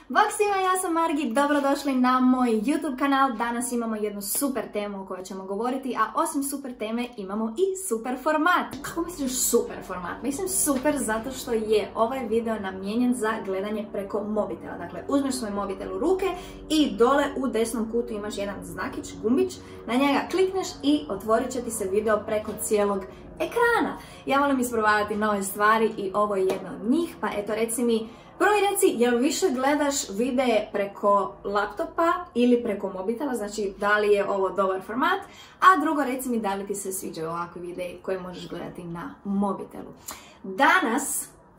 Bok svima, ja sam Margi, dobrodošli na moj YouTube kanal. Danas imamo jednu super temu o kojoj ćemo govoriti, a osim super teme imamo i super format. Kako misliš super format? Mislim super zato što je ovaj video namijenjen za gledanje preko mobitela. Dakle, uzmeš svoj mobitel u ruke i dole u desnom kutu imaš jedan znakić, gumbić, na njega klikneš i otvorit će ti se video preko cijelog ekrana. Ja volim isprobavati nove stvari i ovo je jedna od njih, pa eto reci mi, prvo mi reci, jel više gledaš videe preko laptopa ili preko mobitela, znači da li je ovo dobar format, a drugo reci mi da li ti se sviđaju ovakvi videi koje možeš gledati na mobitelu.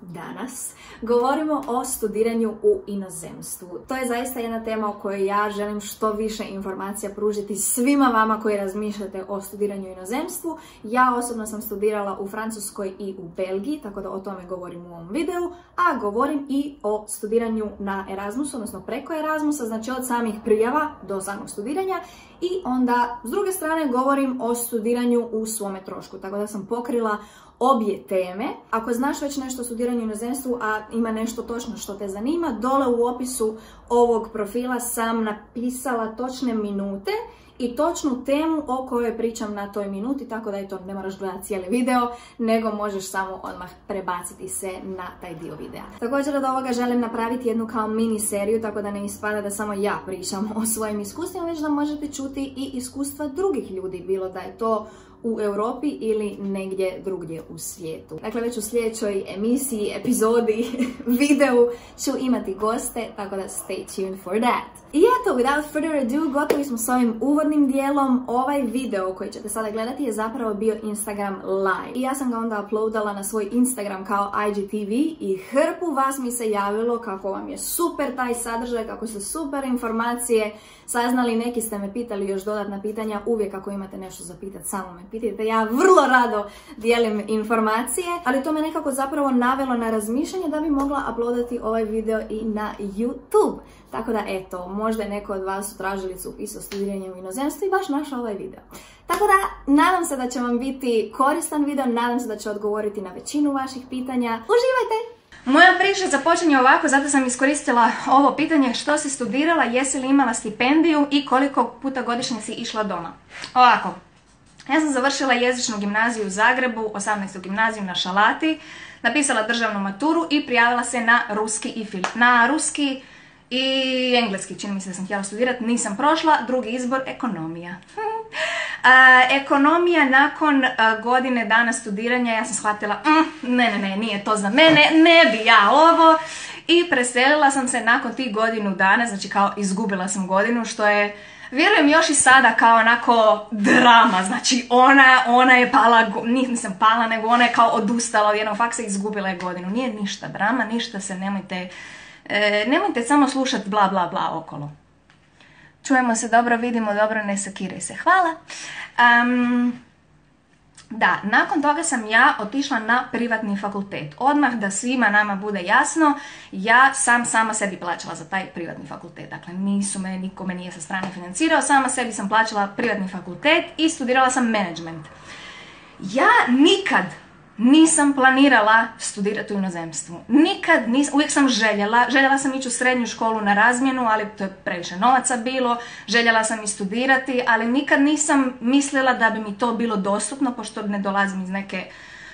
Danas govorimo o studiranju u inozemstvu. To je zaista jedna tema o kojoj ja želim što više informacija pružiti svima vama koji razmišljate o studiranju u inozemstvu. Ja osobno sam studirala u Francuskoj i u Belgiji, tako da o tome govorim u ovom videu, a govorim i o studiranju na Erasmusu, odnosno preko Erasmusa, znači od samih prijava do samog studiranja, i onda s druge strane govorim o studiranju u svome trošku, tako da sam pokrila obje teme. Ako znaš već nešto o studiranju u inozemstvu, a ima nešto točno što te zanima, dole u opisu ovog profila sam napisala točne minute i točnu temu o kojoj pričam na toj minuti, tako da je to, ne moraš gledati cijeli video, nego možeš samo odmah prebaciti se na taj dio videa. Također od ovoga želim napraviti jednu kao mini seriju, tako da ne ispada da samo ja pričam o svojim iskustvima, već da možete čuti i iskustva drugih ljudi, bilo da je to u Europi ili negdje drugdje u svijetu. Dakle, već u sljedećoj emisiji, epizodi, videu ću imati goste, tako da stay tuned for that. I eto, without further ado, gotovi smo s ovim uvodnim dijelom. Ovaj video koji ćete sada gledati je zapravo bio Instagram live. I ja sam ga onda uploadala na svoj Instagram kao IGTV i hrpu vas mi se javilo kako vam je super taj sadržaj, kako su super informacije saznali. Neki ste me pitali još dodatna pitanja, uvijek ako imate nešto za pitat, samo me pitajte. Ja vrlo rado dijelim informacije, ali to me nekako zapravo navelo na razmišljanje da bi mogla uploadati ovaj video i na YouTube. Tako da eto, možda je neko od vas u tražilicu upisao studiranje u inozemstvu i baš našao ovaj video. Tako da, nadam se da će vam biti koristan video, nadam se da će odgovoriti na većinu vaših pitanja. Uživajte! Moja priča započinje ovako, zato sam iskoristila ovo pitanje: što si studirala, jesi li imala stipendiju i koliko puta godišnje si išla doma. Ovako, ja sam završila jezičnu gimnaziju u Zagrebu, 18. gimnaziju na Šalati, napisala državnu maturu i prijavila se na ruski i engleski, čini mi se da sam htjela studirati, nisam prošla. Drugi izbor, ekonomija. Ekonomija, nakon godine dana studiranja ja sam shvatila, ne, nije to za mene, ne bi ja ovo, i preselila sam se nakon tih godinu dana, znači kao izgubila sam godinu, što je, vjerujem, još i sada kao onako drama, znači ona je pala, nisam pala, nego ona je kao odustala od jednog faksa i izgubila je godinu. Nije ništa drama, ništa se, nemojte samo slušati bla bla bla okolo. Čujemo se dobro, vidimo dobro, ne sekiraj se. Hvala. Da, nakon toga sam ja otišla na privatni fakultet. Odmah da svima nama bude jasno, ja sam sama sebi plaćala za taj privatni fakultet. Dakle, niko me nije sa strane financirao, sama sebi sam plaćala privatni fakultet i studirala sam management. Ja nikad nisam planirala studirati u inozemstvu. Uvijek sam željela sam ići u srednju školu na razmjenu, ali to je previše novaca bilo. Željela sam i studirati, ali nikad nisam mislila da bi mi to bilo dostupno, pošto ne dolazim iz neke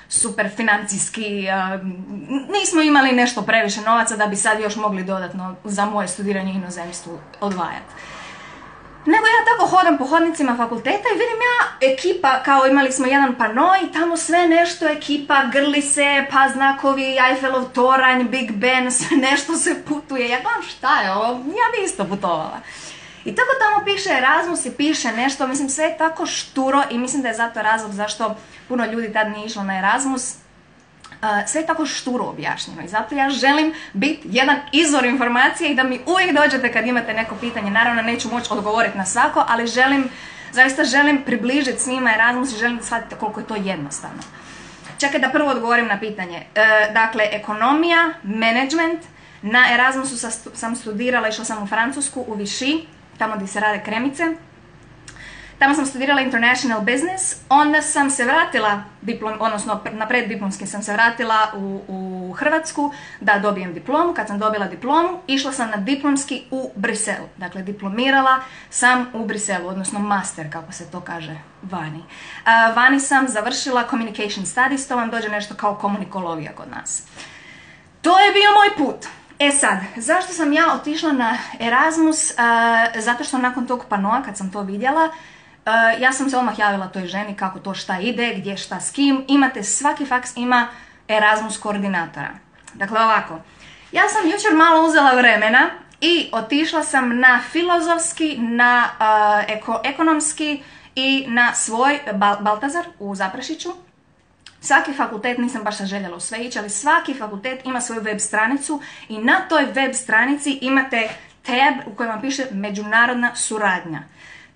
super financijski, nismo imali nešto previše novaca da bi sad još mogli dodatno za moje studiranje u inozemstvu odvajati. Nego ja tako hodam po hodnicima fakulteta i vidim ja ekipa, kao imali smo jedan pano i tamo sve nešto ekipa, grli se, pa znakovi, Eiffelov toranj, Big Ben, sve nešto se putuje. Ja gledam, šta je ovo, ja bi isto putovala. I tako tamo piše Erasmus i piše nešto, mislim, sve je tako šturo i mislim da je zato razlog zašto puno ljudi tad nije išlo na Erasmus. Sve je tako šturo objašnjeno i zato ja želim biti jedan izvor informacije i da mi uvijek dođete kad imate neko pitanje. Naravno, neću moći odgovoriti na svako, ali zaista želim približiti svima Erasmus i želim da shvatite koliko je to jednostavno. Čekaj da prvo odgovorim na pitanje. Dakle, ekonomija, management. Na Erasmusu sam studirala, išla sam u Francusku, u Vichy, tamo gdje se rade kremice. Tamo sam studirala international business, onda sam se vratila, odnosno na preddiplomski sam se vratila u Hrvatsku da dobijem diplomu. Kad sam dobila diplomu, išla sam na diplomski u Brisel. Dakle, diplomirala sam u Briselu, odnosno master, kako se to kaže vani. Vani sam završila communication studies, to vam dođe nešto kao komunikologija kod nas. To je bio moj put. E sad, zašto sam ja otišla na Erasmus? Zato što nakon tog panoa, kad sam to vidjela, ja sam se odmah javila toj ženi kako to šta ide, gdje šta s kim. Svaki faks ima Erasmus koordinatora. Dakle, ovako, ja sam jučer malo uzela vremena i otišla sam na filozofski, na ekonomski i na svoj Baltazar u Zaprešiću. Svaki fakultet, nisam baš sad željela u sve ići, ali svaki fakultet ima svoju web stranicu i na toj web stranici imate tab u kojem vam piše međunarodna suradnja.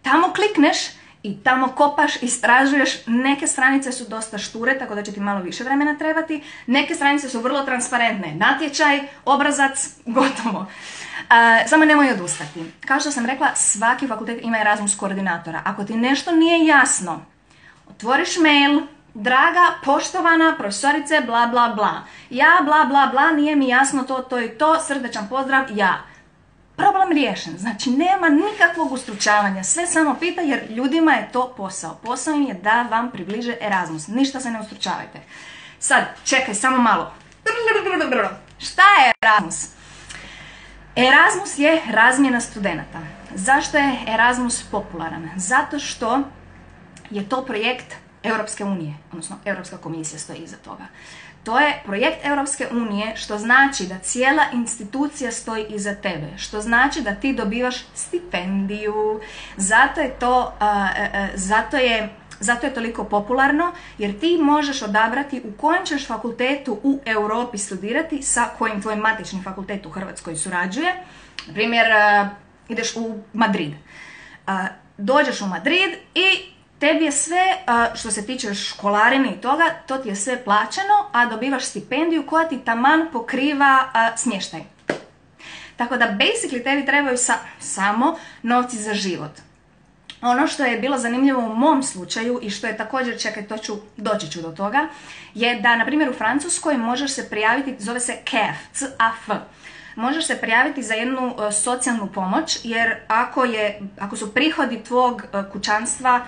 Tamo klikneš i tamo kopaš, istražuješ. Neke stranice su dosta šture, tako da će ti malo više vremena trebati. Neke stranice su vrlo transparentne. Natječaj, obrazac, gotovo. Samo nemoj odustati. Kao što sam rekla, svaki fakultet ima Erasmus koordinatora. Ako ti nešto nije jasno, otvoriš mail, draga, poštovana profesorice, bla bla bla. Ja, bla bla bla, nije mi jasno to i to, srdečan pozdrav, ja. Problem riješen, znači nema nikakvog ustručavanja, sve samo pita jer ljudima je to posao. Posao im je da vam približe Erasmus, ništa se ne ustručavajte. Sad, čekaj, samo malo. Šta je Erasmus? Erasmus je razmjena studenata. Zašto je Erasmus popularan? Zato što je to projekt Europske unije, odnosno Europska komisija stoji iza toga. To je projekt Europske unije, što znači da cijela institucija stoji iza tebe, što znači da ti dobivaš stipendiju. Zato je toliko popularno, jer ti možeš odabrati u kojem ćeš fakultetu u Europi studirati, sa kojim tvoj matični fakultet u Hrvatskoj surađuje. Na primjer, ideš u Madrid. Dođeš u Madrid i tebi je sve, što se tiče školarine i toga, to ti je sve plaćeno, a dobivaš stipendiju koja ti taman pokriva smještaj. Tako da, basically, tebi trebaju samo novci za život. Ono što je bilo zanimljivo u mom slučaju i što je također, čekaj, doći ću do toga, je da, na primjer, u Francuskoj možeš se prijaviti, zove se CAF, C-A-F. Možeš se prijaviti za jednu socijalnu pomoć, jer ako su prihodi tvog kućanstva,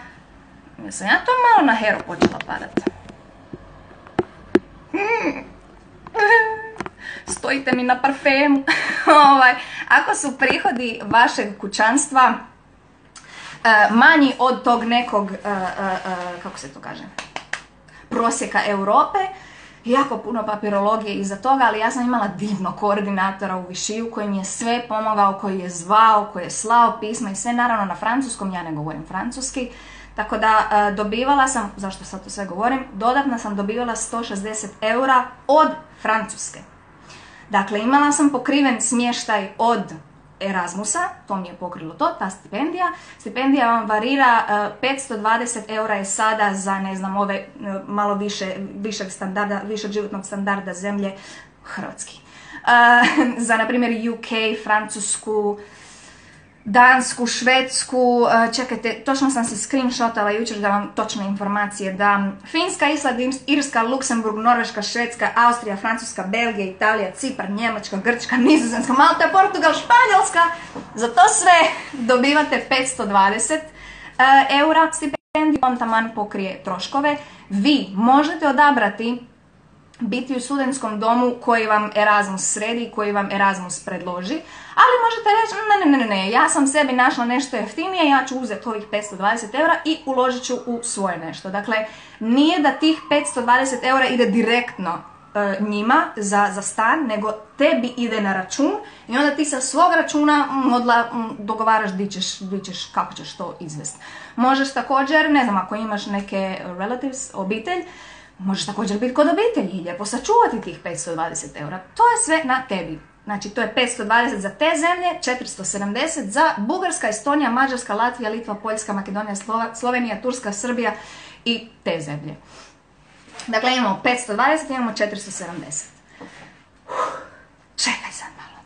sam ja to malo na heru počela padati. Stojite mi na parfemu. Ako su prihodi vašeg kućanstva manji od tog nekog, kako se to kaže, prosjeka Europe, jako puno papirologije iza toga, ali ja sam imala divnog koordinatora u Višiju koji mi je sve pomogao, koji je zvao, koji je slao pisma i sve naravno na francuskom, ja ne govorim francuski. Tako da dobivala sam, zašto sad to sve govorim, dodatno sam dobivala 160 eura od Francuske. Dakle, imala sam pokriven smještaj od Erasmusa, to mi je pokrilo to, ta stipendija. Stipendija vam varira, 520 eura je sada za, ne znam, ove malo višeg životnog standarda zemlje, hrvatski. Za, na primjer, UK, Francusku, Dansku, Švedsku, čekajte, točno sam se screenshotala jučer da vam točne informacije dam. Finska, Island, Irska, Luksemburg, Norveška, Švedska, Austrija, Francuska, Belgija, Italija, Cipar, Njemačka, Grčka, Nizozemska, Malta, Portugal, Španjolska. Za to sve dobivate 520 eura stipendiju, on taman pokrije troškove. Vi možete odabrati biti u studentskom domu koji vam Erasmus sredi, koji vam Erasmus predloži, ali možete reći ne, ja sam sebi našla nešto jeftinije, ja ću uzeti ovih 520 eura i uložit ću u svoje nešto. Dakle, nije da tih 520 eura ide direktno njima za stan, nego tebi ide na račun i onda ti sa svog računa dogovaraš kako ćeš to izvesti. Možeš također, ne znam, ako imaš neke relatives, obitelj, možeš također biti kod obitelji i lijepo sačuvati tih 520 eura. To je sve na tebi. Znači, to je 520 za te zemlje, 470 za Bugarska, Estonija, Mađarska, Latvija, Litva, Poljska, Makedonija, Slovenija, Turska, Srbija i te zemlje. Dakle, imamo 520 i imamo 470. Čekaj sad malo.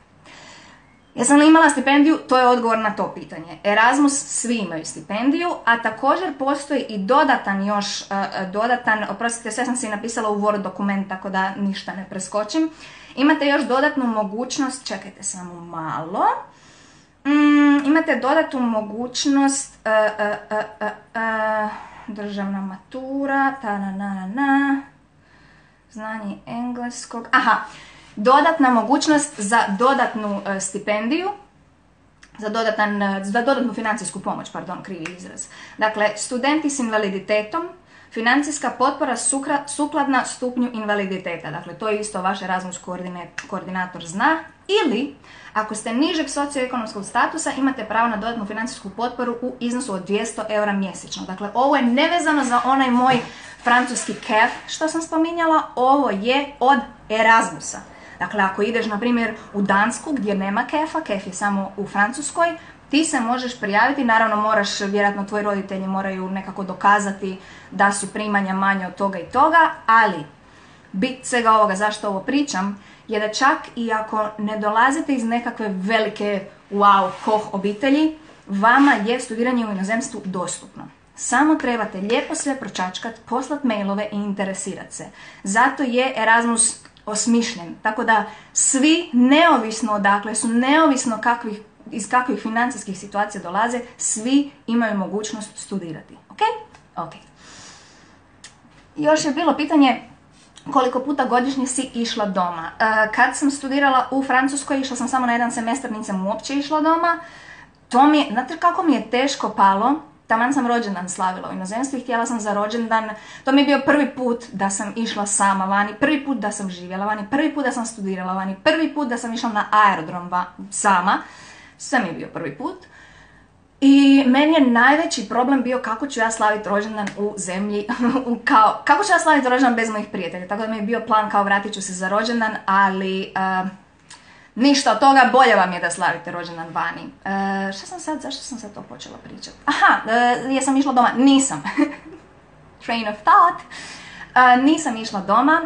Jesam li imala stipendiju? To je odgovor na to pitanje. Erasmus, svi imaju stipendiju, a također postoji i oprostite, sve sam si napisala u Word dokument, tako da ništa ne preskočim. Imate još dodatnu mogućnost, čekajte samo malo, imate dodatnu mogućnost, državna matura, znanje engleskog, dodatna mogućnost za dodatnu stipendiju, za dodatnu financijsku pomoć, krivi izraz. Dakle, studenti s invaliditetom, financijska potpora sukladna stupnju invaliditeta. Dakle, to je isto vaš Erasmus koordinator zna. Ili, ako ste nižeg socioekonomskog statusa, imate pravo na dodatnu financijsku potporu u iznosu od 200 eura mjesečno. Dakle, ovo je nevezano za onaj moj francuski CAF što sam spominjala, ovo je od Erasmusa. Dakle, ako ideš, na primjer, u Dansku gdje nema CAF-a, CAF je samo u Francuskoj, ti se možeš prijaviti, naravno moraš, vjerojatno tvoji roditelji moraju nekako dokazati da su primanja manje od toga i toga, ali bit svega ovoga, zašto ovo pričam, je da čak i ako ne dolazite iz nekakve velike koh obitelji, vama je studiranje u inozemstvu dostupno. Samo trebate lijepo sve pročačkat, poslat mailove i interesirati se. Zato je Erasmus osmišljen, tako da svi, neovisno odakle su, neovisno iz kakvih financijskih situacija dolaze, svi imaju mogućnost studirati. Ok. Još je bilo pitanje koliko puta godišnje si išla doma. Kad sam studirala u Francuskoj, išla sam samo na jedan semestar, nisam uopće išla doma. Znate kako mi je teško palo? Taman sam rođendan slavila u inozemstvu i htjela sam za rođendan, to mi je bio prvi put da sam išla sama vani, prvi put da sam živjela vani, prvi put da sam studirala vani, prvi put da sam išla na aerodrom sama, sve mi je bio prvi put. I meni je najveći problem bio kako ću ja slaviti rođendan u zemlji, kako ću ja slaviti rođendan bez mojih prijatelja, tako da mi je bio plan kao vratit ću se za rođendan, ali ništa od toga, bolje vam je da slavite rođendan vani. Zašto sam sad to počela pričati? Jesam išla doma? Nisam. Train of thought. Nisam išla doma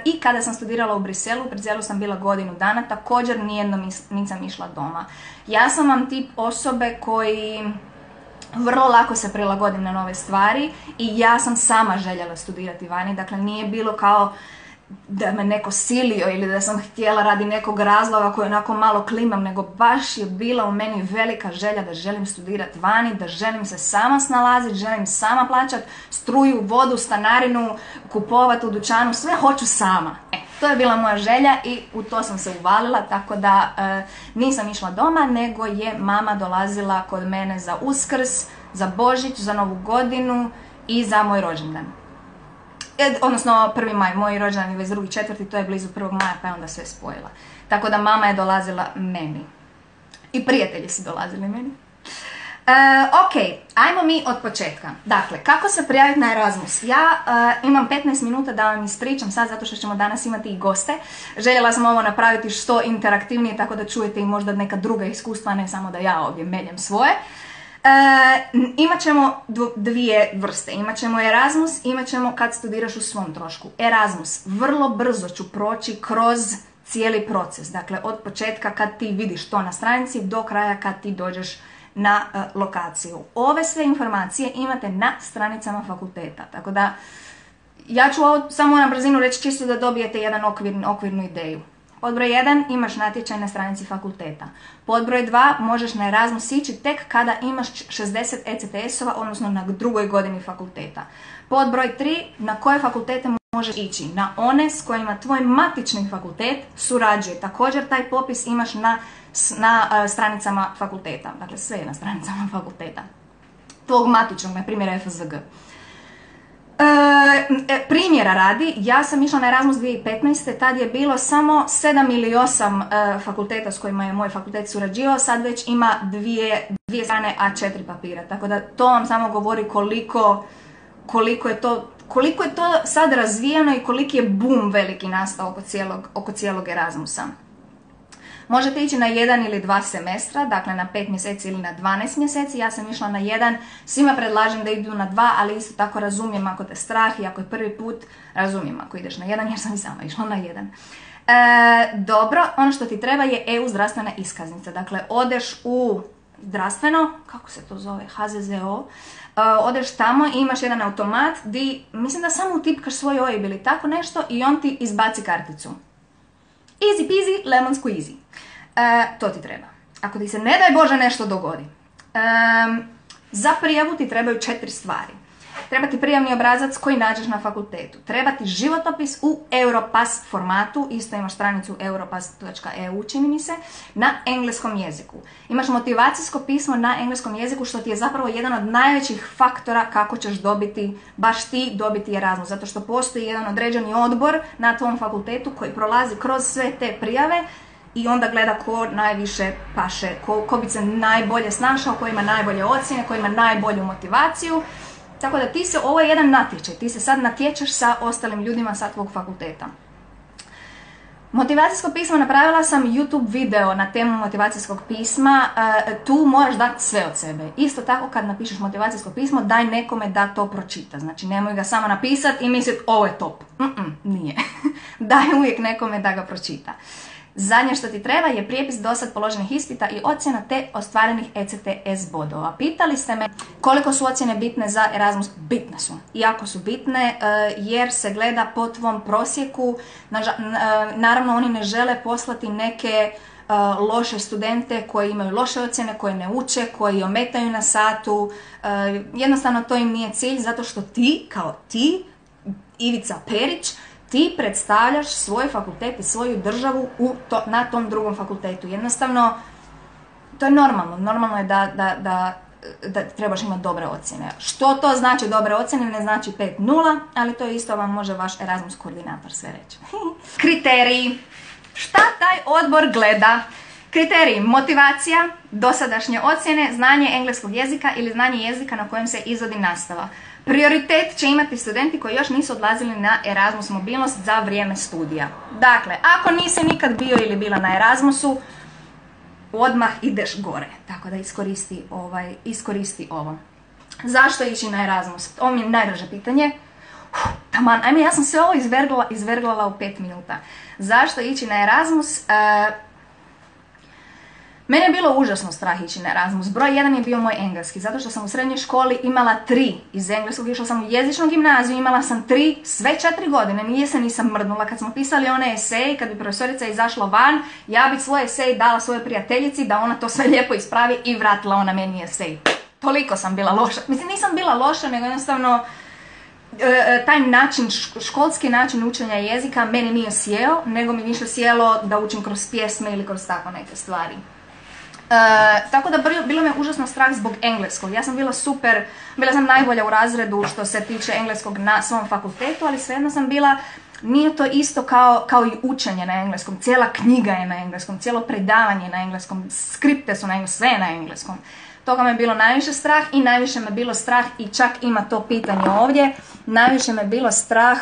i kada sam studirala u Briselu sam bila godinu dana, također nijednom nisam išla doma. Ja sam vam tip osobe koji vrlo lako se prilagodim na nove stvari i ja sam sama željela studirati vani, dakle nije bilo kao da me neko silio ili da sam htjela radi nekog razloga koji onako malo klimam, nego baš je bila u meni velika želja da želim studirati vani, da želim se sama snalaziti, želim sama plaćati struju, vodu, stanarinu, kupovati u dućanu, sve hoću sama. To je bila moja želja i u to sam se uvalila, tako da nisam išla doma, nego je mama dolazila kod mene za Uskrs, za Božić, za Novu godinu i za moj rođendan. Odnosno 1. maj, moj rođendan je 22.4. to je blizu 1. maja, pa je onda sve spojila. Tako da mama je dolazila meni. I prijatelji su dolazili meni. Ok, ajmo mi od početka. Dakle, kako se prijaviti na Erasmus? Ja imam 15 minuta da vam ispričam sad, zato što ćemo danas imati i goste. Željela sam ovo napraviti što interaktivnije, tako da čujete i možda neka druga iskustva, ne samo da ja ovdje meljem svoje. Imat ćemo dvije vrste. Imat ćemo Erasmus, imat ćemo kad studiraš u svom trošku. Erasmus, vrlo brzo ću proći kroz cijeli proces. Dakle, od početka kad ti vidiš to na stranici do kraja kad ti dođeš na lokaciju. Ove sve informacije imate na stranicama fakulteta. Tako da, ja ću ovo samo na brzinu reći čisto da dobijete jedan okvirnu ideju. Podbroj 1, imaš natječaj na stranici fakulteta. Podbroj 2, možeš na Erasmus ići tek kada imaš 60 ECTS-ova, odnosno na drugoj godini fakulteta. Podbroj 3, na koje fakultete možeš ići? Na one s kojima tvoj matični fakultet surađuje. Također taj popis imaš na stranicama fakulteta. Dakle, sve je na stranicama fakulteta. Tvog matičnog, na primjer FSG. Primjera radi, ja sam išla na Erasmus 2015. Tad je bilo samo 7 ili 8 fakulteta s kojima je moj fakultet surađivao, sad već ima dvije strane A4 papira. Tako da to vam samo govori koliko je to sad razvijeno i koliki je boom veliki nastao oko cijelog Erasmusa. Možete ići na 1 ili 2 semestra, dakle na 5 mjeseci ili na 12 mjeseci. Ja sam išla na 1, svima predlažem da idu na 2, ali isto tako razumijem ako te strah i ako je prvi put, razumijem ako ideš na 1 jer sam i sama išla na 1. Dobro, ono što ti treba je EU zdravstvena iskaznica. Dakle, odeš u zdravstveno, kako se to zove, HZZO, odeš tamo i imaš jedan automat di, mislim da samo utipkaš svoj OIB ili tako nešto i on ti izbaci karticu. Easy peasy, lemon squeezy. To ti treba. Ako ti se ne daj Bože nešto dogodi. Za prijavu ti trebaju 4 stvari. Treba ti prijavni obrazac koji nađeš na fakultetu. Treba ti životopis u Europass formatu, isto imaš stranicu europass.eu, čini mi se, na engleskom jeziku. Imaš motivacijsko pismo na engleskom jeziku, što ti je zapravo jedan od najvećih faktora kako ćeš dobiti, baš ti dobiti Erasmus. Zato što postoji jedan određeni odbor na tom fakultetu koji prolazi kroz sve te prijave i onda gleda ko najviše paše, ko bi se najbolje snašao, ko ima najbolje ocjene, ko ima najbolju motivaciju. Tako da ovo je jedan natječaj, ti se sad natječeš sa ostalim ljudima sa tvog fakulteta. Motivacijsko pismo, napravila sam YouTube video na temu motivacijskog pisma, tu moraš dati sve od sebe. Isto tako kad napišeš motivacijsko pismo, daj nekome da to pročita. Znači nemoj ga samo napisati i misliti ovo je top. Nije. Daj uvijek nekome da ga pročita. Zadnje što ti treba je prijepis dosad položenih ispita i ocjena te ostvarenih ECTS bodova. Pitali ste me koliko su ocjene bitne za Erasmus. Bitne su. Jako su bitne jer se gleda po tvom prosjeku. Naravno oni ne žele poslati neke loše studente koji imaju loše ocjene, koji ne uče, koji ometaju na satu. Jednostavno to im nije cilj zato što ti, kao ti, Ivica Perić, ti predstavljaš svoj fakultet i svoju državu na tom drugom fakultetu. Jednostavno, to je normalno. Normalno je da trebaš imati dobre ocjene. Što to znači dobre ocjene? Ne znači 5-0, ali to isto vam može vaš Erasmus koordinator sve reći. Kriteriji. Šta taj odbor gleda? Kriteriji: motivacija, dosadašnje ocjene, znanje engleskog jezika ili znanje jezika na kojem se izvodi nastava. Prioritet će imati studenti koji još nisu odlazili na Erasmus mobilnost za vrijeme studija. Dakle, ako nisi nikad bio ili bila na Erasmusu, odmah ideš gore. Tako da iskoristi ovo. Zašto ići na Erasmus? Ovo mi je najdraže pitanje. Taman, ajme, ja sam se ovo izverglala u 5 minuta. Zašto ići na Erasmus? Mene je bilo užasno strah ići na Erasmus. Broj 1 je bio moj engleski, zato što sam u srednjoj školi imala 3 iz engleskog, išla sam u jezičnu gimnaziju, imala sam 3, sve 4 godine, nisam mrdnula. Kad smo pisali one esej, kad bi profesorica izašla van, ja bih svoj esej dala svojoj prijateljici da ona to sve lijepo ispravi i vratila ona meni esej. Toliko sam bila loša. Mislim, nisam bila loša, nego jednostavno taj način, školski način učenja jezika meni nije sjeo, nego mi više sjelo da učim kroz pjesme ili kroz tako neke stvari. Tako da bilo me užasno strah zbog engleskog. Ja sam bila super, bila sam najbolja u razredu što se tiče engleskog na svom fakultetu, ali svejedno sam bila, nije to isto kao i učenje na engleskom. Cijela knjiga je na engleskom, cijelo predavanje na engleskom, skripte su na engleskom, sve je na engleskom. Toga me je bilo najviše strah i najviše me bilo strah, i čak ima to pitanje ovdje, najviše me bilo strah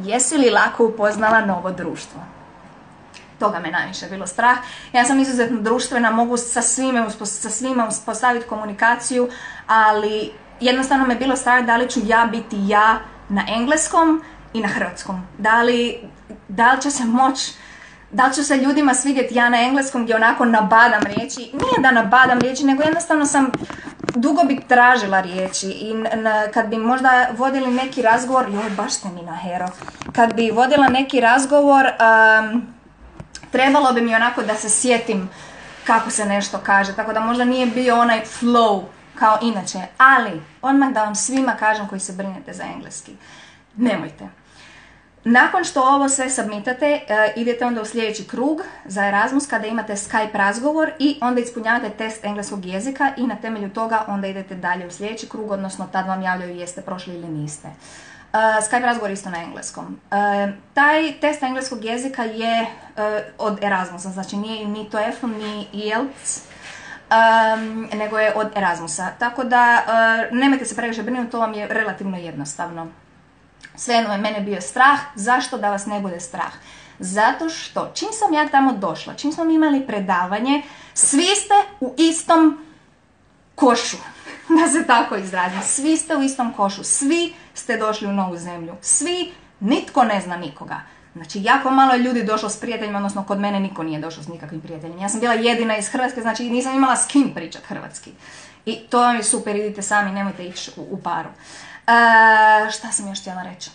jesi li lako upoznala novo društvo. Toga me najviše bilo strah. Ja sam izuzetno društvena, mogu sa svima uspostaviti komunikaciju, ali jednostavno me bilo strah da li ću ja biti ja na engleskom i na hrvatskom. Da li će se moći, da li ću se ljudima svidjeti ja na engleskom gdje onako nabadam riječi. Nije da nabadam riječi, nego jednostavno dugo bi tražila riječi i kad bi možda vodili neki razgovor, baš ste mi na hero, kad bi vodila neki razgovor, trebalo bi mi onako da se sjetim kako se nešto kaže, tako da možda nije bio onaj flow kao inače, ali odmah da vam svima kažem koji se brinete za engleski, nemojte. Nakon što ovo sve submitate, idete onda u sljedeći krug za Erasmus kada imate Skype razgovor i onda ispunjavate test engleskog jezika i na temelju toga onda idete dalje u sljedeći krug, odnosno tad vam javljaju jeste prošli ili niste. Skype razgovor isto na engleskom. Taj test engleskog jezika je od Erasmusa, znači nije ni TOEFL ni IELTS, nego je od Erasmusa. Tako da nemojte se previše brinuti, to vam je relativno jednostavno. Svejedno je mene bio strah. Zašto da vas ne bude strah? Zato što čim sam ja tamo došla, čim smo imali predavanje, svi ste u istom košu, da se tako izrazim. Svi ste u istom košu, svi ste došli u novu zemlju. Svi, nitko ne zna nikoga. Znači, jako malo je ljudi došlo s prijateljima, odnosno kod mene niko nije došao s nikakvim prijateljima. Ja sam bila jedina iz Hrvatske, znači nisam imala s kim pričat hrvatski. I to vam je super, idite sami, nemojte ići u paru. Šta sam još htjela reći?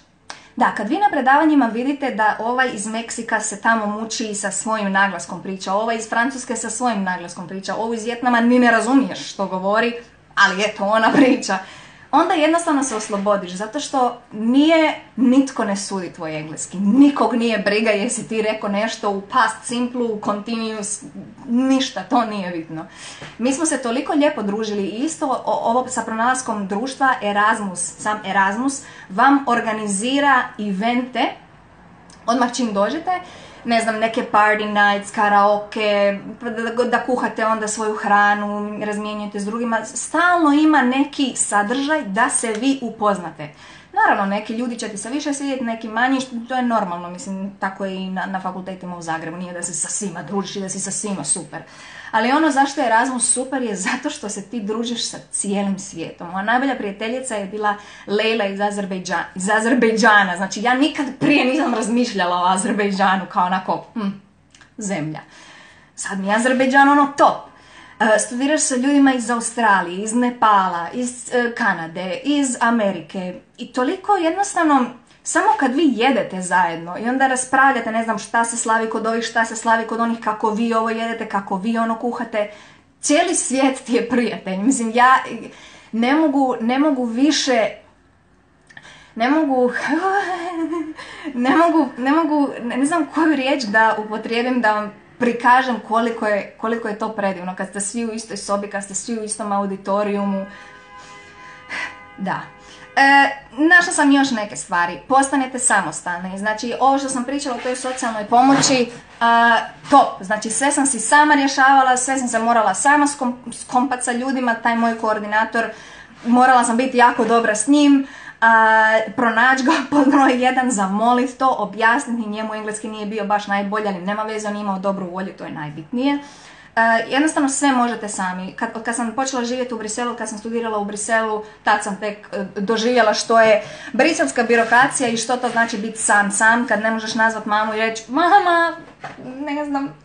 Da, kad vi na predavanjima vidite da ovaj iz Meksika se tamo muči sa svojim naglaskom priča, ovaj iz Francuske sa svojim naglaskom priča, ovo iz Vijetnama ni ne razumiješ što govori, ali eto, ona priča. Onda jednostavno se oslobodiš, zato što nitko ne sudi tvoj engleski. Nikog nije briga jesi ti rekao nešto u past simple, u continuous, ništa, to nije bitno. Mi smo se toliko lijepo družili i isto ovo sa pronalaskom društva sam Erasmus vam organizira evente, odmah čim dođete, ne znam, neke party nights, karaoke, da kuhate onda svoju hranu, razmjenjujete s drugima. Stalno ima neki sadržaj da se vi upoznate. Naravno, neki ljudi će ti se više svidjeti, neki manji, to je normalno, mislim, tako je i na fakultetima u Zagrebu, nije da se sa svima družiš i da si sa svima super. Ali ono zašto je Erasmus super je zato što se ti družiš sa cijelim svijetom. Moja najbolja prijateljica je bila Lejla iz Azerbejdžana. Znači, ja nikad prije nisam razmišljala o Azerbejdžanu kao onako, zemlja. Sad mi je Azerbejdžan ono top. Studiraš sa ljudima iz Australije, iz Nepala, iz Kanade, iz Amerike. I toliko jednostavno, samo kad vi jedete zajedno i onda raspravljate, ne znam, šta se slavi kod ovih, šta se slavi kod onih, kako vi ovo jedete, kako vi ono kuhate, cijeli svijet ti je prijatelj. Mislim, ja ne mogu više, ne znam koju riječ da upotrijebim da vam prikažem koliko je to predivno, kad ste svi u istoj sobi, kad ste svi u istom auditorijumu. Da. Našla sam još neke stvari. Postanete samostalni. Znači, ovo što sam pričala o toj socijalnoj pomoći, top. Znači, sve sam si sama rješavala, sve sam se morala sama skompat sa ljudima, taj moj koordinator, morala sam biti jako dobra s njim, pronaći ga pod broj 1, zamolit to, objasniti njemu, engleski nije bio baš najbolji, ali nema veze, on je imao dobru volju, to je najbitnije. Jednostavno sve možete sami. Kad sam počela živjeti u Briselu, kad sam studirala u Briselu, tad sam tek doživjela što je briselska birokracija i što to znači biti sam, kad ne možeš nazvat mamu i reći mama, ne znam,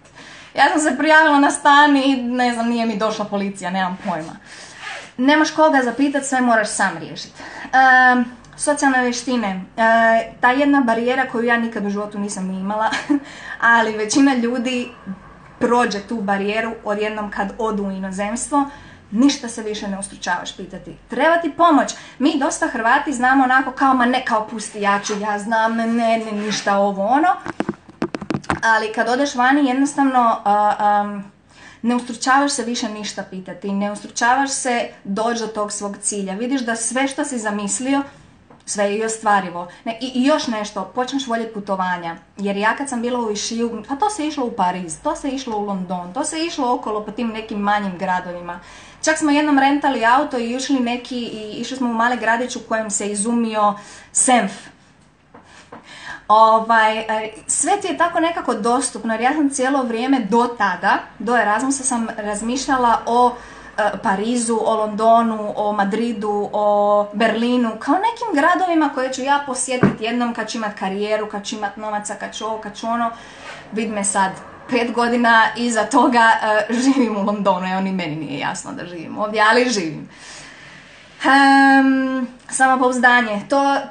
ja sam se prijavila na stan i ne znam, nije mi došla policija, nemam pojma. Nemaš koga zapitati, sve moraš sam riješiti. Socijalne vještine, ta jedna barijera koju ja nikad u životu nisam imala, ali većina ljudi prođe tu barijeru odjednom kad odu u inozemstvo, ništa se više ne ustručavaš pitati. Treba ti pomoć. Mi dosta Hrvati znamo onako kao, ma ne, kao pusti, ja znam, ne, ništa ovo ono. Ali kad odeš vani jednostavno ne ustručavaš se više ništa pitati, ne ustručavaš se doći do tog svog cilja. Vidiš da sve što si zamislio, sve je i ostvarivo. I još nešto, počneš voljeti putovanja. Jer ja kad sam bila u Višiju, pa to se išlo u Pariz, to se išlo u London, to se išlo okolo po tim nekim manjim gradovima. Čak smo jednom rentali auto i išli smo u mali gradić u kojem se izumio Senf. Sve ti je tako nekako dostupno, jer ja sam cijelo vrijeme do Erasmusa sam razmišljala o Parizu, o Londonu, o Madridu, o Berlinu, kao nekim gradovima koje ću ja posjetiti jednom kad ću imat karijeru, kad ću imat novaca, kad ću ovo, kad ću ono. Vid me sad, 5 godina iza toga živim u Londonu, evo ni meni nije jasno da živim ovdje, ali živim. Samopouzdanje,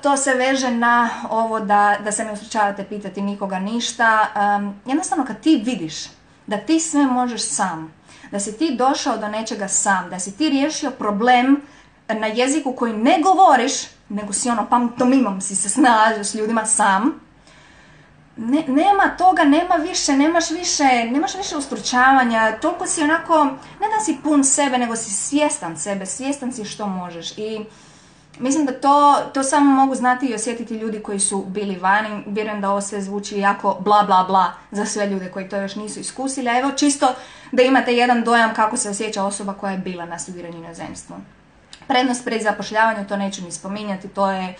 to se veže na ovo da se ne ustručavate pitati nikoga ništa. Jednostavno kad ti vidiš da ti sve možeš sam, da si ti došao do nečega sam, da si ti riješio problem na jeziku koji ne govoriš, nego si ono pantomimom si se snalazio s ljudima sam, nema toga, nemaš više ustručavanja, toliko si onako, ne da si pun sebe, nego si svjestan sebe, svjestan si što možeš. I mislim da to samo mogu znati i osjetiti ljudi koji su bili vani. Vjerujem da ovo sve zvuči jako bla bla bla za sve ljude koji to još nisu iskusili, a evo čisto da imate jedan dojam kako se osjeća osoba koja je bila na studiranju u inozemstvu. Prednost pri zapošljavanju, to neću ni spominjati, to je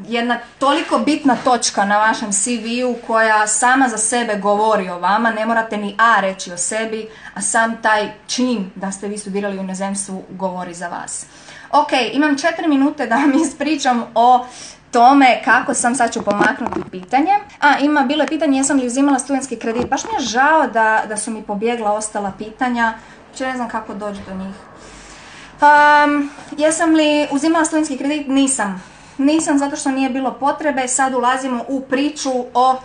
jedna toliko bitna točka na vašem CV-u koja sama za sebe govori o vama, ne morate ni A reći o sebi, a sam taj čin da ste vi studirali u inozemstvu govori za vas. Ok, imam 4 minute da vam ispričam o tome kako sam, sad ću pomaknuti pitanje. Bilo je pitanje jesam li uzimala studentski kredit. Baš mi je žao da su mi pobjegla ostala pitanja, uopće ne znam kako doći do njih. Jesam li uzimala studentski kredit? Nisam zato što nije bilo potrebe. Sad ulazimo u priču o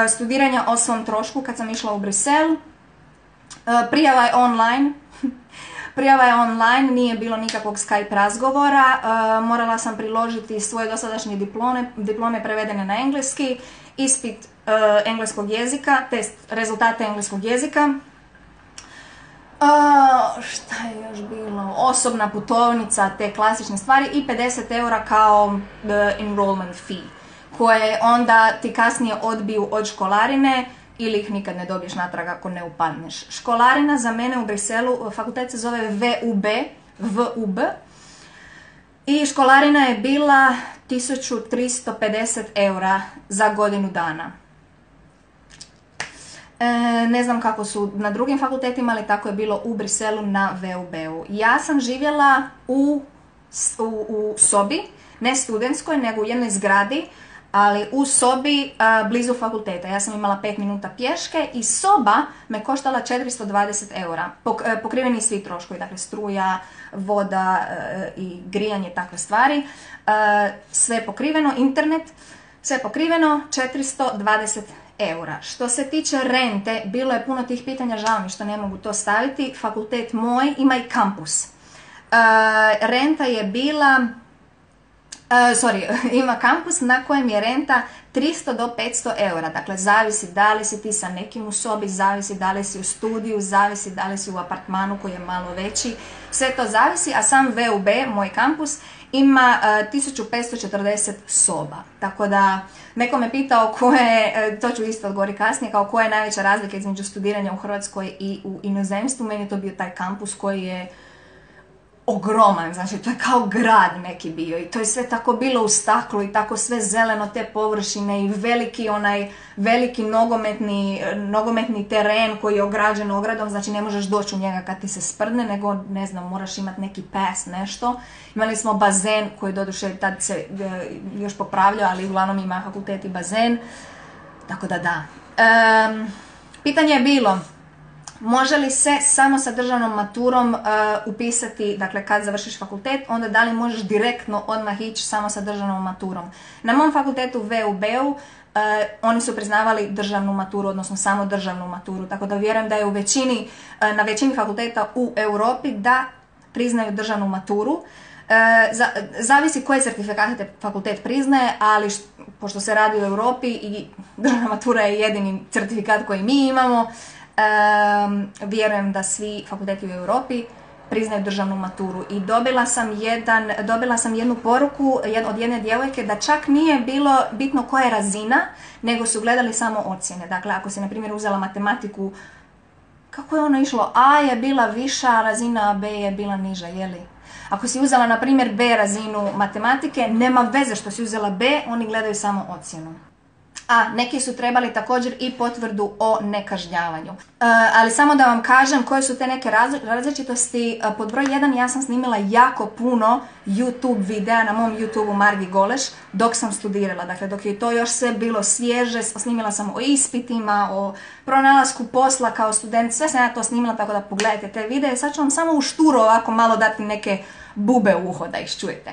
studiranju o svom trošku kad sam išla u Brisel. Prijava je online, nije bilo nikakvog Skype razgovora, morala sam priložiti svoje dosadašnje diplome prevedene na engleski, ispit engleskog jezika, test rezultate engleskog jezika. Šta je još bilo? Osobna putovnica, te klasične stvari i 50 eura kao enrollment fee, koje onda ti kasnije odbiju od školarine ili ih nikad ne dobiješ natrag ako ne upadneš. Školarina za mene u Briselu, fakultet se zove VUB, i školarina je bila 1350 eura za godinu dana. Ne znam kako su na drugim fakultetima, ali tako je bilo u Briselu na VUB-u. Ja sam živjela u sobi, ne studentskoj, nego u jednoj zgradi, ali u sobi blizu fakulteta. Ja sam imala 5 minuta pješke i soba me koštala 420 eura. Pokriveni svi troškovi, dakle struja, voda i grijanje, takve stvari. Sve pokriveno, internet, sve pokriveno, 420 eura. Što se tiče rente, bilo je puno tih pitanja, žao mi što ne mogu to staviti. Fakultet moj ima i kampus. Renta je bila... ima kampus na kojem je renta 300 do 500 eura. Dakle, zavisi da li si ti sa nekim u sobi, zavisi da li si u studiju, zavisi da li si u apartmanu koji je malo veći. Sve to zavisi, a sam VUB, moj kampus, ima 1540 soba. Tako da, neko me pitao to ću isto odgovoriti kasnije, kao koja je najveća razlika između studiranja u Hrvatskoj i u inozemstvu. Meni je to bio taj kampus koji je ogroman, znači to je kao grad neki bio i to je sve tako bilo u staklu i tako sve zeleno, te površine i veliki nogometni teren koji je ograđen ogradom, znači ne možeš doći u njega kad ti se sprdne, nego ne znam, moraš imati neki pas, nešto. Imali smo bazen koji doduše tad se još popravljao, ali uglavnom ima fakultet i bazen, tako da. Pitanje je bilo, može li se samo sa državnom maturom upisati, dakle kad završiš fakultet, onda da li možeš direktno odmah ići samo sa državnom maturom? Na mom fakultetu VUB-u oni su priznavali državnu maturu, odnosno samo državnu maturu, tako da vjerujem da je na većini fakulteta u Europi da priznaju državnu maturu. Zavisi koje certifikate fakultet priznaje, ali pošto se radi u Europi i državna matura je jedini certifikat koji mi imamo, vjerujem da svi fakulteti u Europi priznaju državnu maturu. I dobila sam jednu poruku od jedne djevojke da čak nije bilo bitno koja je razina, nego su gledali samo ocjene. Dakle, ako si na primjer uzela matematiku, kako je ono išlo? A je bila viša, a razina B je bila niža, jeli? Ako si uzela na primjer B razinu matematike, nema veze što si uzela B, oni gledaju samo ocjenu. Neki su trebali također i potvrdu o nekažnjavanju. Ali samo da vam kažem koje su te neke različitosti. Pod broj 1 ja sam snimila jako puno YouTube videa na mom YouTube-u Margi Goleš dok sam studirala. Dakle, dok je to još sve bilo svježe, snimila sam o ispitima, o pronalasku posla kao student, sve sam ja to snimila, tako da pogledajte te videe. Sad ću vam samo u šturu ovako malo dati neke bube u uho da ih čujete.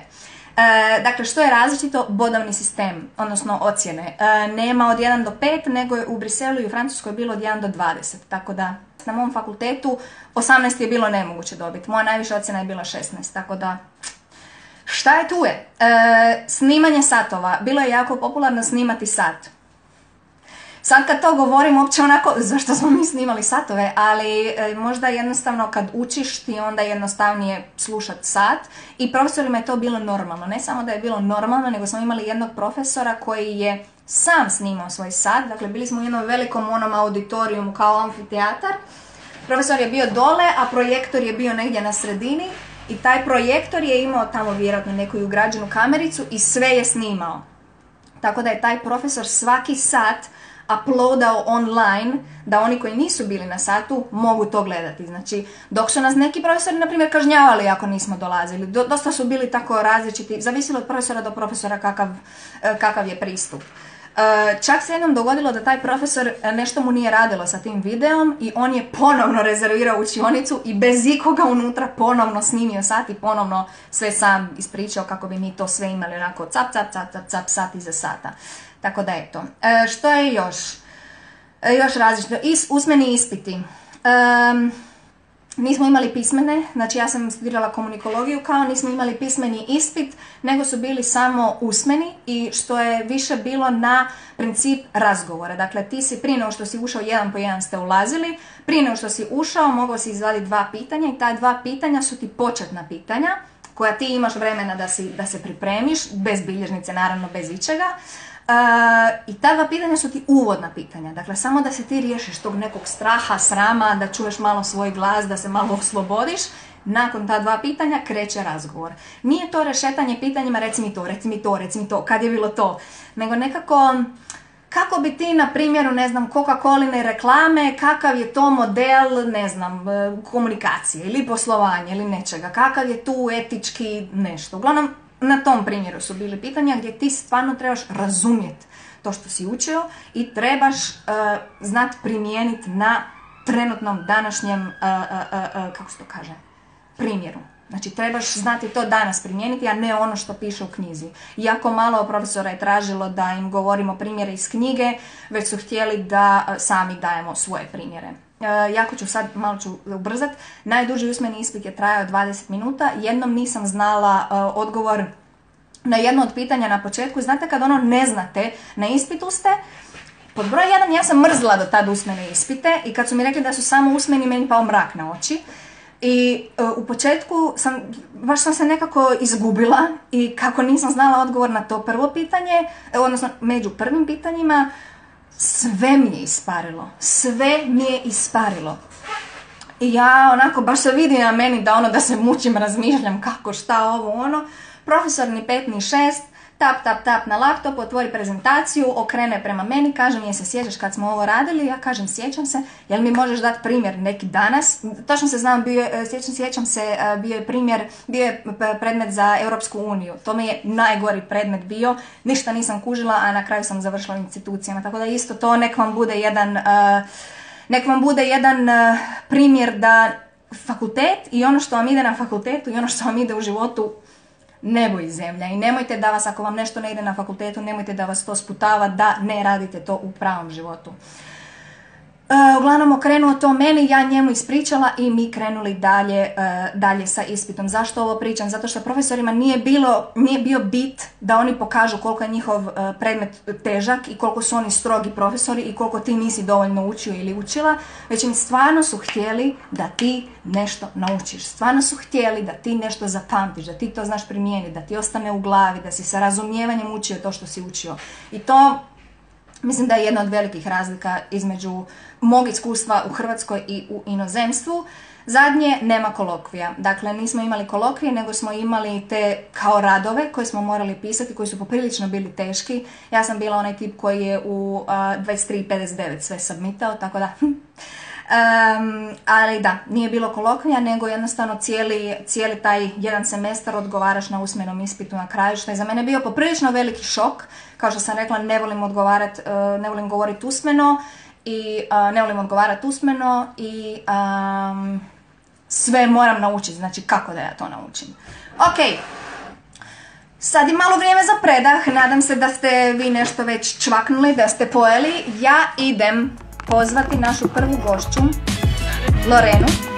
Dakle, što je različito? Bodovni sistem, odnosno ocjene. Nema od 1 do 5, nego je u Briselu i u Francuskoj bilo od 1 do 20. Tako da na mom fakultetu 18 je bilo nemoguće dobiti. Moja najviša ocjena je bila 16. Tako da, šta je tu je? Snimanje satova. Bilo je jako popularno snimati sat. Sad kad to govorim, uopće onako, zašto smo mi snimali satove, ali možda jednostavno kad učiš ti onda jednostavnije slušat sat i profesorima je to bilo normalno. Ne samo da je bilo normalno, nego smo imali jednog profesora koji je sam snimao svoj sat. Dakle, bili smo u jednom velikom onom auditorijumu kao amfiteatar. Profesor je bio dole, a projektor je bio negdje na sredini i taj projektor je imao tamo vjerojatno neku ugrađenu kamericu i sve je snimao. Tako da je taj profesor svaki sat uploadao online, da oni koji nisu bili na satu mogu to gledati. Znači, dok su nas neki profesori, na primjer, kažnjavali ako nismo dolazili, dosta su bili tako različiti, zavisilo od profesora do profesora kakav je pristup. Čak se jednom dogodilo da taj profesor nešto mu nije radilo sa tim videom i on je ponovno rezervirao učionicu i bez ikoga unutra ponovno snimio sat i ponovno sve sam ispričao kako bi mi to sve imali onako cap, sat iza sata. Tako da eto. Što je još? Još različito. Usmeni ispiti. Nismo imali pismene, znači ja sam studirala komunikologiju, kao nismo imali pismeni ispit, nego su bili samo usmeni i što je više bilo na princip razgovora. Dakle, ti si prije nego što si ušao, jedan po jedan ste ulazili, prije nego što si ušao mogao si izvaditi 2 pitanja i ta 2 pitanja su ti početna pitanja koja ti imaš vremena da se pripremiš, bez bilježnice, naravno bez ičega. I ta 2 pitanja su ti uvodna pitanja, dakle samo da se ti riješiš tog nekog straha, srama, da čuješ malo svoj glas, da se malo oslobodiš. Nakon ta 2 pitanja kreće razgovor. Nije to rešetanje pitanjima reci mi to, kad je bilo to, nego nekako kako bi ti na primjeru, ne znam, Coca-Coline reklame, kakav je to model, ne znam, komunikacije ili poslovanja ili nečega, kakav je tu etički nešto. Uglavnom, na tom primjeru su bili pitanja gdje ti stvarno trebaš razumjeti to što si učio i trebaš znati primijeniti na trenutnom današnjem, kako se to kaže, primjeru. Znači trebaš znati to danas primijeniti, a ne ono što piše u knjizi. Jako malo profesora je tražilo da im govorimo primjere iz knjige, već su htjeli da sami dajemo svoje primjere. Jako ću sad, malo ću ubrzati. Najduži usmeni ispit je trajao 20 minuta. Jednom nisam znala odgovor na jedno od pitanja na početku. Znate kad ono ne znate, na ispitu ste. Pod broj 1 ja sam mrzla do tad usmene ispite i kad su mi rekli da su samo usmeni, meni pao mrak na oči. I u početku baš sam se nekako izgubila i kako nisam znala odgovor na to prvo pitanje, odnosno među prvim pitanjima, sve mi je isparilo. I ja onako baš se vidi na meni da se mučim, razmišljam kako, šta, ovo, ono. Profesor ni 5 ni 6, tap na laptop, otvori prezentaciju, okrene prema meni, kaže mi je se sjećaš kad smo ovo radili, ja kažem sjećam se, jel mi možeš dati primjer neki danas? Točno se znam, sjećam se, bio je primjer, bio je predmet za Europsku uniju, to mi je najgori predmet bio, ništa nisam kužila, a na kraju sam završila u institucijama, tako da isto to nek vam bude jedan primjer da fakultet i ono što vam ide na fakultetu i ono što vam ide u životu nebo i zemlja. I nemojte da vas, ako vam nešto ne ide na fakultetu, nemojte da vas to sputava da ne radite to u pravom životu. Uglavnom okrenuo to meni, ja njemu ispričala i mi krenuli dalje sa ispitom. Zašto ovo pričam? Zato što profesorima nije bio bit da oni pokažu koliko je njihov predmet težak i koliko su oni strogi profesori i koliko ti nisi dovoljno učio ili učila, već im stvarno su htjeli da ti nešto naučiš. Stvarno su htjeli da ti nešto zapamtiš, da ti to znaš primijeniti, da ti ostane u glavi, da si sa razumijevanjem učio to što si učio. I to mislim da je jedna od velikih razlika između mog iskustva u Hrvatskoj i u inozemstvu. Zadnje, nema kolokvija. Dakle, nismo imali kolokvije, nego smo imali te kao radove koje smo morali pisati, koji su poprilično bili teški. Ja sam bila onaj tip koji je u 23:59 sve submitao, tako da... ali da, nije bilo kolokvija, nego jednostavno cijeli taj jedan semestar odgovaraš na usmenom ispitu na kraju, što je za mene bio poprilično veliki šok. Kao što sam rekla, ne volim govoriti usmeno i ne volim odgovarati usmeno i sve moram naučiti, znači kako da ja to naučim. Ok, sad je malo vrijeme za predah, nadam se da ste vi nešto već čvaknuli, da ste pojeli. Ja idem pozvati našu prvu gošću, Lorenu.